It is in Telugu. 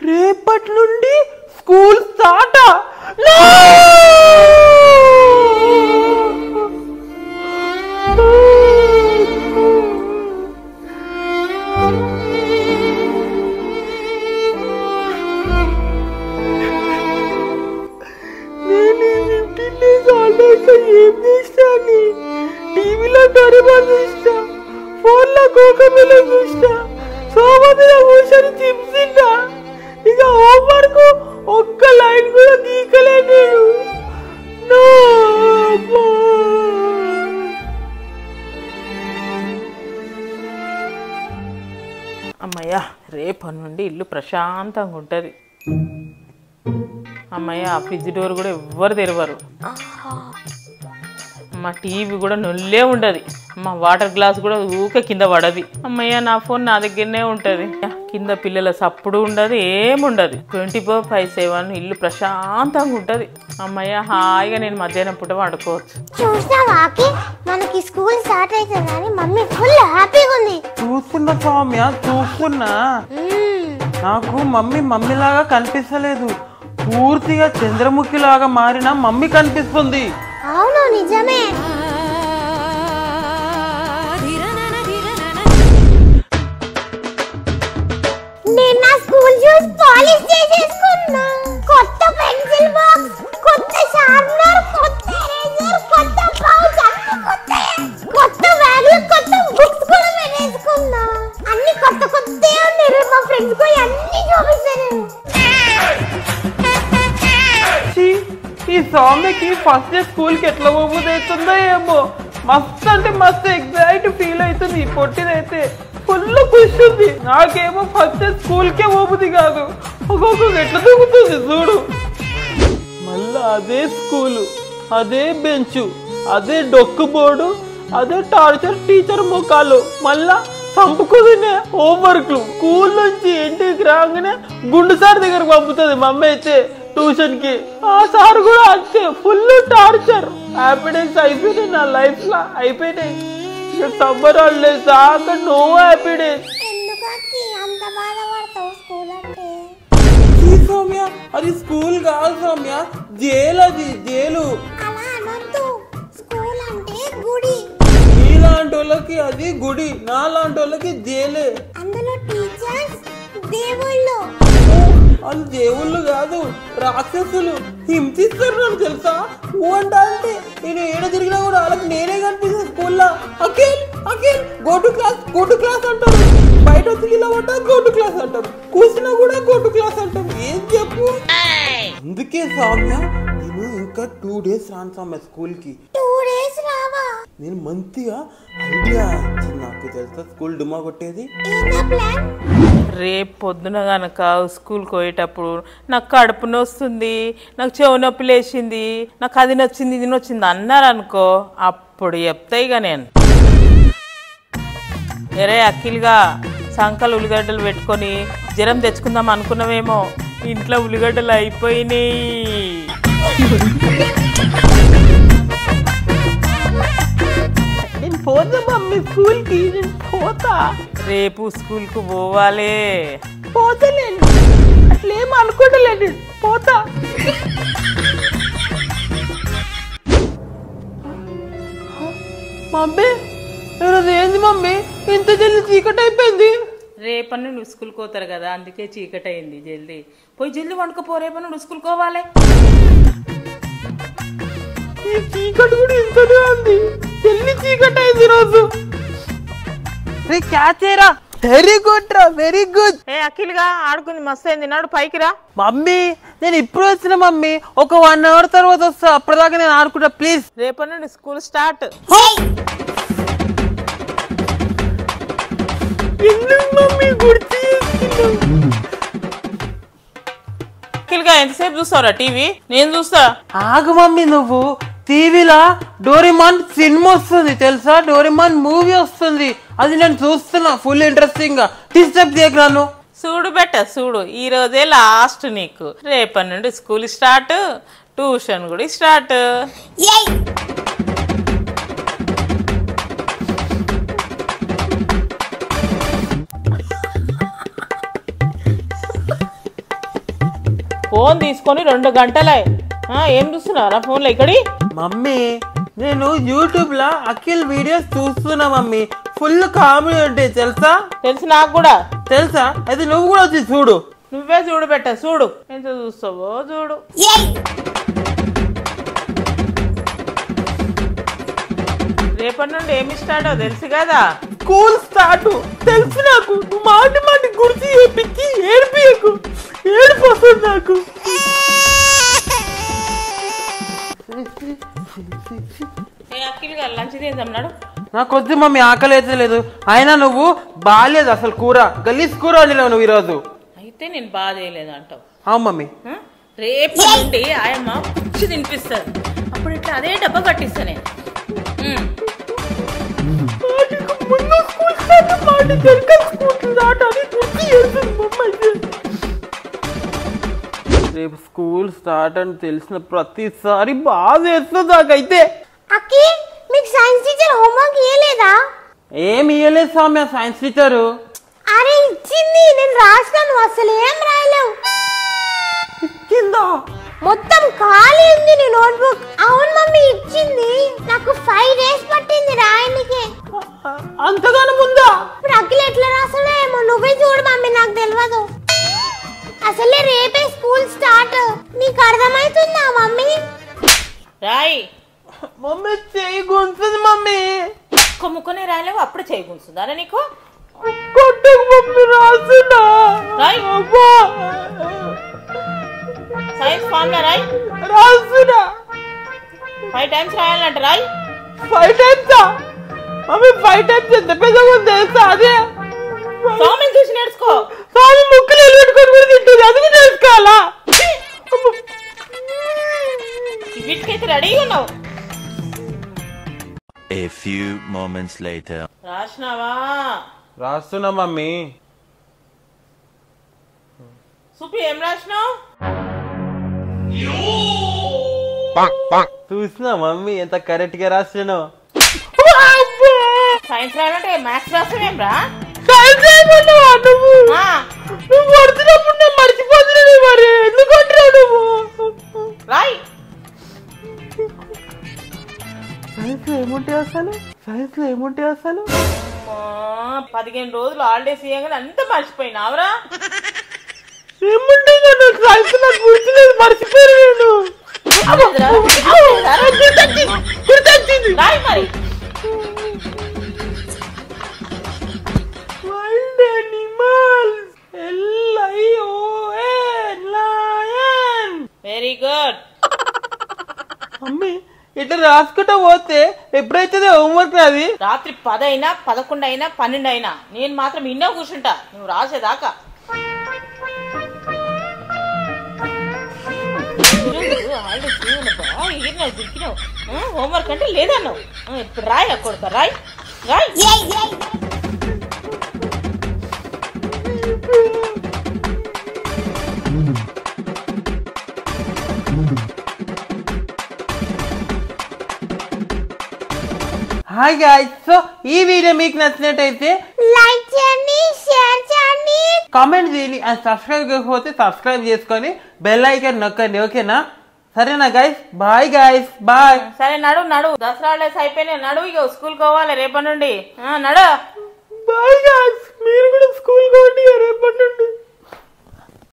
రేపటి నుండి స్కూల్ స్టార్ట్. ఏం చేస్తాను? టీవీలో డోరేమాన్ చూస్తా, ఫోన్లో కోకోమెలన్ చూస్తా, సోమదిన కూర్చొని చిప్స్ తింటా. ఇక హోంవర్క్ ఒక్క లైన్ కూడా గీకలే నేను. అమ్మయ్యా, రేపటి నుండి ఇల్లు ప్రశాంతంగా ఉంటుంది. అమ్మయ్య, ఆ ఫ్రిడ్జ్ డోర్ కూడా ఎవ్వరు తెరవరు. మా టీవీ కూడా నొల్లే ఉండదు. మా వాటర్ గ్లాస్ కూడా ఊక కింద పడది. అమ్మయ్య, నా ఫోన్ నా దగ్గరనే ఉంటుంది. కింద పిల్లల సప్పుడు ఉండదు, ఏముండదు. 24/7 ఇల్లు ప్రశాంతంగా ఉంటుంది. అమ్మయ్య, హాయిగా నేను మధ్యాహ్నం పూట వండుకోవచ్చు. మనకి స్కూల్ స్టార్ట్ అవుతుందని మమ్మీ ఫుల్ హ్యాపీగా ఉంది. చూస్తున్నా సౌమ్య, చూస్తున్నా. నాకు మమ్మీ లాగా కనిపిస్తలేదు. పూర్తిగా చంద్రముఖి లాగా మారిన మమ్మీ కనిపిస్తుంది. అవును, నిజమే. నేను నా స్కూల్ షూస్ పాలిష్ చేసేసుకున్నా. కొత్త పెన్సిల్ బాక్స్, కొత్త షార్ప్నర్, కొత్త ఎరేజర్, కొత్త పౌచ్, అన్ని కొత్త బ్యాగులు, కొత్త బుక్స్ కూడా పెట్టేసుకున్నా. అన్ని కొత్త కొత్తగా ఉన్నాయి. మా ఫ్రెండ్స్ కూడా అన్ని చూపిస్తాను. ఈ సౌమ్యకి ఫస్ట్ డే స్కూల్ కి ఎట్లా పోతుందో ఏమో. మస్తు అంటే మస్తు ఎగ్జైట్ ఫీల్ అవుతుంది. పొట్టిదైతే ఫుల్ ఖుషి ఉంది. నాకేమో ఫస్ట్ డే స్కూల్ కే పోతుంది కాదు. ఒక్కొక్క ఎట్లా దూకుతుంది చూడు. మళ్ళా అదే స్కూలు, అదే బెంచు, అదే డొక్కు బోర్డు, అదే టార్చర్ టీచర్ ముఖాలు. మళ్ళా చంపుకునే హోంవర్క్లు. స్కూల్ నుంచి ఇంటికి రాగానే గుండు సార్ దగ్గరకు పంపుతుంది మమ్మీ అయితే ట్యూషన్ కి. ఆ సార్ కూడా అంతే, ఫుల్ టార్చర్. హ్యాపీనెస్ అయిపోయినాయి నా లైఫ్ లో, అయిపోయినాయి. ఇక సమ్మర్ హాలిడేస్ దాకా నో హ్యాపీనెస్. సౌమ్య, అది స్కూల్ కాదు సౌమ్య, జైలు. అది జైలు. నీలాంటి వాళ్ళకి అది గుడి, నాలాంటి వాళ్ళకి జైలే. వాళ్ళు దేవుళ్ళు కాదు, రాక్షసులు. హింసిస్తారు నాకు తెలుసా. అంటే నేను ఏడ తిరిగినా కూడా వాళ్ళకి నేనే కనిపిస్తాను స్కూల్లో. Akhil Akhil go to class అంటారు. బయట వచ్చి ఇలా పడ్డా గో టు క్లాస్ అంటారు. కూర్చున్నా కూడా గో టు క్లాస్ అంటారు. ఏం చెప్పు. అందుకే సౌమ్య, నేను ఇంకా 2 days రాను సౌమ్య స్కూల్ కి. 2 days రావా? నేను మంచిగా ఐడియా నాకు తెలుసా స్కూల్ డుమా కొట్టేది. రేపు పొద్దున కనుక స్కూల్కి పోయేటప్పుడు నాకు కడుపు నొస్తుంది, నాకు చెవు నొప్పి లేచింది, నాకు అది నచ్చింది ఇది నచ్చింది అన్నారు అనుకో, అప్పుడు చెప్తా ఇక నేను. ఎరే అఖిల్గా, సంకలు ఉల్లిగడ్డలు పెట్టుకొని జ్వరం తెచ్చుకుందాం అనుకున్నామేమో, ఇంట్లో ఉల్లిగడ్డలు అయిపోయినాయి. నేను పోతా మమ్మీ స్కూల్కి, నేను పోతా. రేపు స్కూల్కు పోవాలి. పోతలేను, అట్లేం అనుకోవట్లేదు, పోతా. మమ్మీ ఈరోజు ఏంది మమ్మీ ఇంత జల్ది చీకటి అయిపోయింది? రేపన్ను నువ్వు స్కూల్కి పోతారు కదా, అందుకే చీకటి అయింది. జల్దీ పోయి జల్దీ వండుకోపో, రేపన్ను నువ్వు స్కూల్కి పోవాలి. ఈ చీకటి కూడా ఇంతనే ఉంది, జల్దీ చీకటి అయింది రోజు. రే క్యాచేరా, వెరీ గుడ్ రా, వెరీ గుడ్. ఏ అఖిల్ గా ఆడుకుంది మస్తు అయింది, నాడు పైకి రా. మమ్మీ నేను ఇప్పుడు వచ్చిన మమ్మీ, ఒక 1 hour తర్వాత వస్తా, అప్పటిదాకా నేను ఆడుకుంటా ప్లీజ్. రేపటి నుండి స్కూల్ స్టార్ట్. మమ్మీ గుర్తు అఖిల్ గా ఎంతసేపు చూస్తావురా టీవీ? నేను చూస్తా. ఆగు మమ్మీ, నువ్వు టీవీలో డోరేమాన్ సినిమా వస్తుంది తెలుసా, డోరేమాన్ మూవీ వస్తుంది, అది నేను చూస్తున్నా ఫుల్ ఇంట్రెస్టింగ్ గా. డిస్టర్బ్ చేయగలను. చూడు బెట్ట చూడు, ఈ రోజే లాస్ట్ నీకు. రేపటి నుండి స్కూల్ స్టార్ట్, ట్యూషన్ కూడా స్టార్ట్. ఫోన్ తీసుకొని 2 గంటలే. ఏం చూస్తున్నారా ఫోన్లో ఇక్కడి? మమ్మీ నేను యూట్యూబ్ లో అఖిల్ వీడియోస్ చూస్తున్నా మమ్మీ. ఫుల్ కామెడీ ఉంటాయి తెలుసా? తెలుసు నాకు కూడా. తెలుసా? అయితే నువ్వు కూడా వచ్చి చూడు. నువ్వే చూడు పెట్ట, చూడు ఎంత చూస్తావో చూడు. రేపటి నుండి ఏమి స్టార్ట్ తెలుసు కదా? స్కూల్ స్టార్ట్ తెలుసు నాకు. మాటి మాటి గుర్తు చేపించి ఏడిపియకు, ఏడుపు వస్తుంది నాకు. లంచ్ చేద్దాం. నాకు వద్దు మమ్మీ, ఆకలి అయితే లేదు. అయినా నువ్వు బాగాలేదు అసలు. కూర గలీజ్ కూర వండినావు నువ్వు ఈరోజు. అయితే నేను బాగా చేయలేదు అంటావు? అవును మమ్మీ. రేపు నుండి ఆయమ్మ పుచ్చి తినిపిస్తుంది. అప్పుడు ఇట్లా అదే డబ్బా కట్టిస్తానే. రేపు స్కూల్ స్టార్ట్ అని తెలిసిన ప్రతిసారి బాగా చేస్తుంది నాకైతే. అక్కి మీకు సైన్స్ టీచర్ హోంవర్క్ ఇయ్యలేదా? ఏమి ఇయ్యలేదు సౌమ్య సైన్స్ టీచరు. అరే ఇచ్చింది, నేను రాస్తాను. అసలు ఏం రాయలేవు. ఇచ్చిందా? మొత్తం ఖాళీ ఉంది నీ నోట్బుక్. అవును మమ్మీ ఇచ్చింది. నాకు 5 days పట్టింది రాయడానికి. అంతగానో ముందా? ఇప్పుడు అఖిల్ ఎట్లా రాస్తాడో ఏమో, నువ్వే చూడు మమ్మీ, నాకు తెలియదు. అసలే రేపే స్కూల్ స్టార్ట్. నీకు అర్థమవుతుందా మమ్మీ? రాయి మమ్మీ చేయి గుంటుంది మమ్మీ. ఒక్క ముక్కనే రాయలేవు, అప్పుడు చేయి గుంటుందా నీకు? సైన్స్ ఫార్ములా రాయ్. రాసునా 5 times రాయాలంట. రాయ్ 5 times. మమ్మీ 5 times ఎంత పెద్దగా తెలుసా? అదే స్వామిని చూసి నేర్చుకో. స్వామి ముక్కులు పెట్టుకొని కూడా తింటుంది, అది కూడా నేర్చుకోవాలా? వీటికైతే రెడీగా ఉన్నావు. A few moments later. రాసినావా? రాస్తున్నా మమ్మీ. సుపి ఏం రాసినావు? చూసినా మమ్మీ ఎంత కరెక్ట్ గా రాసినా. సైన్స్ రాయాలంటే మ్యాథ్స్ రాసావేం రా? నువ్వు పడుతున్నప్పుడు నేను మర్చిపోతున్నాను. మరి ఎందుకు అంటున్నావు నువ్వు? రాయ్. సైన్స్ లో ఏముంటాయి అసలు? సైన్స్ లో ఏముంటాయి అసలు? 15 రోజులు హాలిడేస్ ఇయ్యగానే అంత మర్చిపోయినావురా? ఏముంటాయి కదా సైన్స్ నాకు గుర్తులేదు, మర్చిపోయాను నేను. రాయ్ మరి. Wild animals LION lion. Very good. Mummy ఇట్లా రాసుకుంటా పోతే ఎప్పుడైతే హోంవర్క్ అది? రాత్రి 10 అయినా 11 అయినా 12 అయినా నేను మాత్రం ఇన్నో కూర్చుంటా నువ్వు రాసేదాకా. హోంవర్క్ అంటే లేదన్నావు. ఇప్పుడు రాయ్ అక్కడ రాయ్ రాయ్. హాయ్ గైస్, సో ఈ వీడియో మీకు నచ్చినట్టయితే లైక్ చేయండి, షేర్ చేయండి, కామెంట్ చేయండి. అండ్ సబ్స్క్రైబ్ చేయకపోతే సబ్స్క్రైబ్ చేసుకొని బెల్ ఐకాన్ నొక్కండి. ఓకేనా? సరేనా గైస్? Bye guys, bye. సరే నడు నడు. దసరా హాలిడేస్ అయిపోయినాయి, నడు. ఇక స్కూల్ పోవాలి రేపటి నుండి. నడు. బాయ్ గైస్, మీరు కూడా స్కూల్ కోండి.